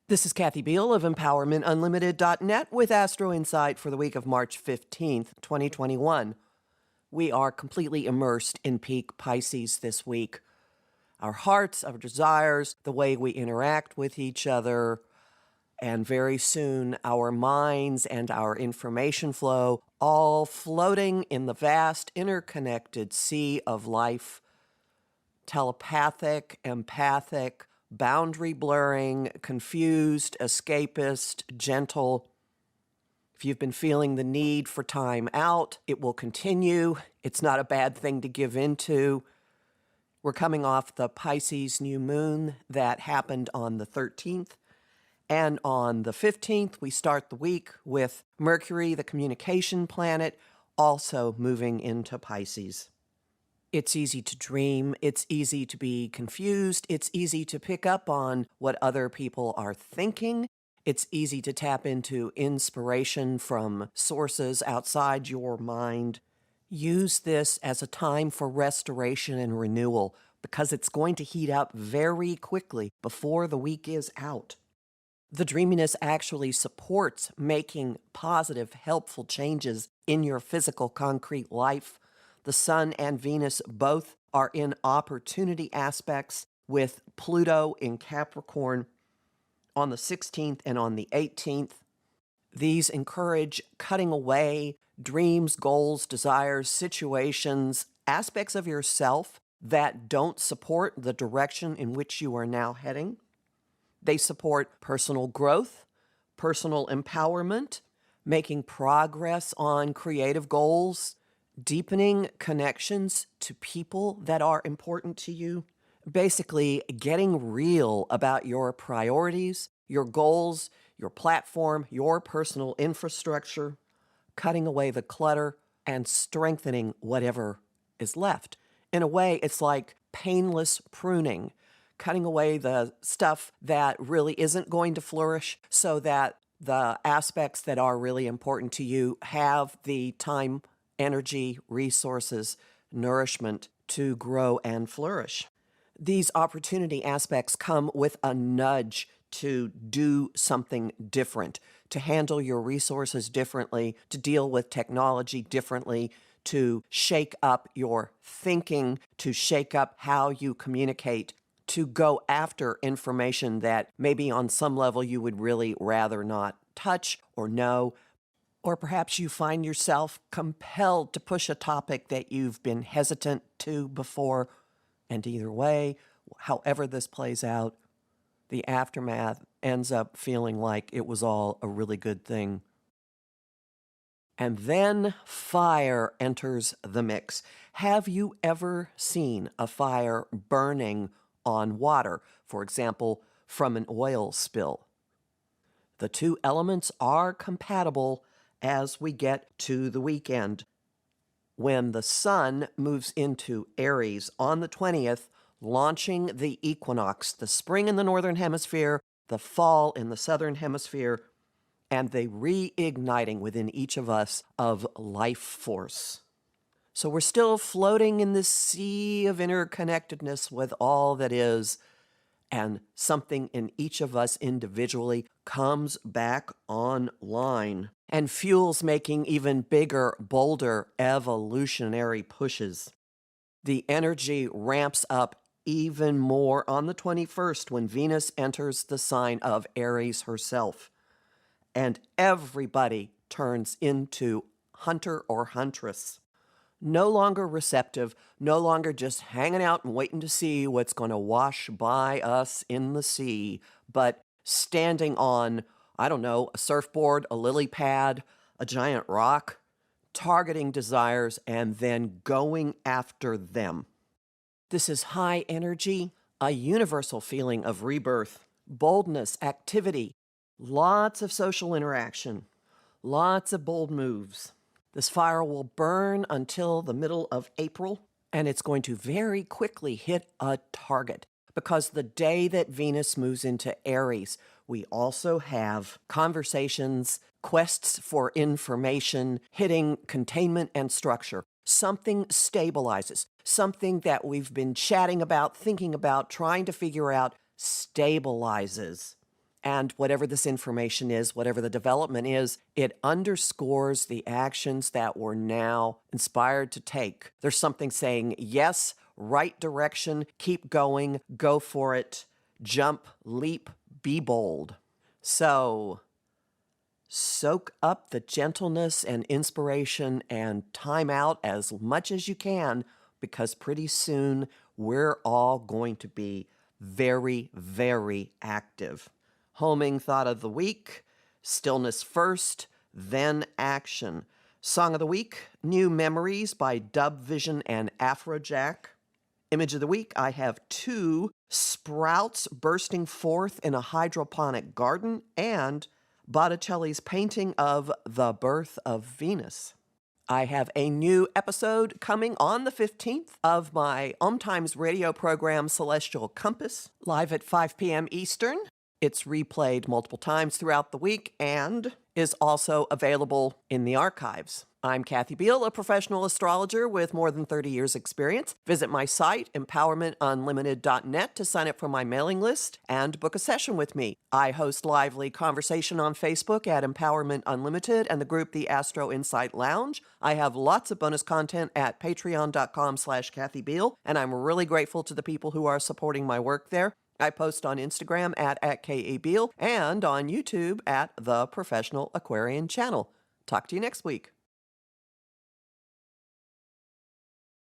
This is Kathy Biehl of EmpowermentUnlimited.net with Astro-Insight for the week of March 15th, 2021. We are completely immersed in peak Pisces this week. Our hearts, our desires, the way we interact with each other, and very soon our minds and our information flow all floating in the vast interconnected sea of life, telepathic, empathic, boundary blurring, confused, escapist, gentle. If you've been feeling the need for time out, it will continue. It's not a bad thing to give into. We're coming off the Pisces new moon that happened on the 13th. And on the 15th, we start the week with Mercury, the communication planet, also moving into Pisces. It's easy to dream, it's easy to be confused, it's easy to pick up on what other people are thinking, it's easy to tap into inspiration from sources outside your mind. Use this as a time for restoration and renewal because it's going to heat up very quickly before the week is out. The dreaminess actually supports making positive, helpful changes in your physical, concrete life. The Sun and Venus both are in opportunity aspects with Pluto in Capricorn on the 16th and on the 18th. These encourage cutting away dreams, goals, desires, situations, aspects of yourself that don't support the direction in which you are now heading. They support personal growth, personal empowerment, making progress on creative goals, deepening connections to people that are important to you, basically getting real about your priorities, your goals, your platform, your personal infrastructure, cutting away the clutter and strengthening whatever is left. In a way, it's like painless pruning, cutting away the stuff that really isn't going to flourish so that the aspects that are really important to you have the time, energy, resources, nourishment to grow and flourish. These opportunity aspects come with a nudge to do something different, to handle your resources differently, to deal with technology differently, to shake up your thinking, to shake up how you communicate, to go after information that maybe on some level you would really rather not touch or know. Or perhaps you find yourself compelled to push a topic that you've been hesitant to before. And either way, however this plays out, the aftermath ends up feeling like it was all a really good thing. And then fire enters the mix. Have you ever seen a fire burning on water, for example, from an oil spill? The two elements are compatible as we get to the weekend. When the sun moves into Aries on the 20th, launching the equinox, the spring in the northern hemisphere, the fall in the southern hemisphere, and the reigniting within each of us of life force. So we're still floating in this sea of interconnectedness with all that is, and something in each of us individually comes back online and fuels making even bigger, bolder evolutionary pushes. The energy ramps up even more on the 21st when Venus enters the sign of Aries herself, and everybody turns into hunter or huntress. No longer receptive, no longer just hanging out and waiting to see what's going to wash by us in the sea, but standing on, I don't know, a surfboard, a lily pad, a giant rock, targeting desires and then going after them. This is high energy, a universal feeling of rebirth, boldness, activity, lots of social interaction, lots of bold moves. This fire will burn until the middle of April, and it's going to very quickly hit a target because the day that Venus moves into Aries, we also have conversations, quests for information, hitting containment and structure. Something stabilizes, something that we've been chatting about, thinking about, trying to figure out, stabilizes. And whatever this information is, whatever the development is, it underscores the actions that we're now inspired to take. There's something saying, yes, right direction, keep going, go for it, jump, leap, be bold. So soak up the gentleness and inspiration and time out as much as you can, because pretty soon we're all going to be very, very active. Homing thought of the week: stillness first, then action. Song of the week: New Memories by Dub Vision and Afrojack. Image of the week: I have 2 sprouts bursting forth in a hydroponic garden and Botticelli's painting of The Birth of Venus. I have a new episode coming on the 15th of my Times radio program Celestial Compass, live at 5 p.m. Eastern. It's replayed multiple times throughout the week and is also available in the archives. I'm Kathy Biehl, a professional astrologer with more than 30 years' experience. Visit my site, empowermentunlimited.net, to sign up for my mailing list and book a session with me. I host lively conversation on Facebook at Empowerment Unlimited and the group The Astro-Insight Lounge. I have lots of bonus content at patreon.com/Kathy Biehl, and I'm really grateful to the people who are supporting my work there. I post on Instagram at @KABiehl and on YouTube at The Professional Aquarian Channel. Talk to you next week.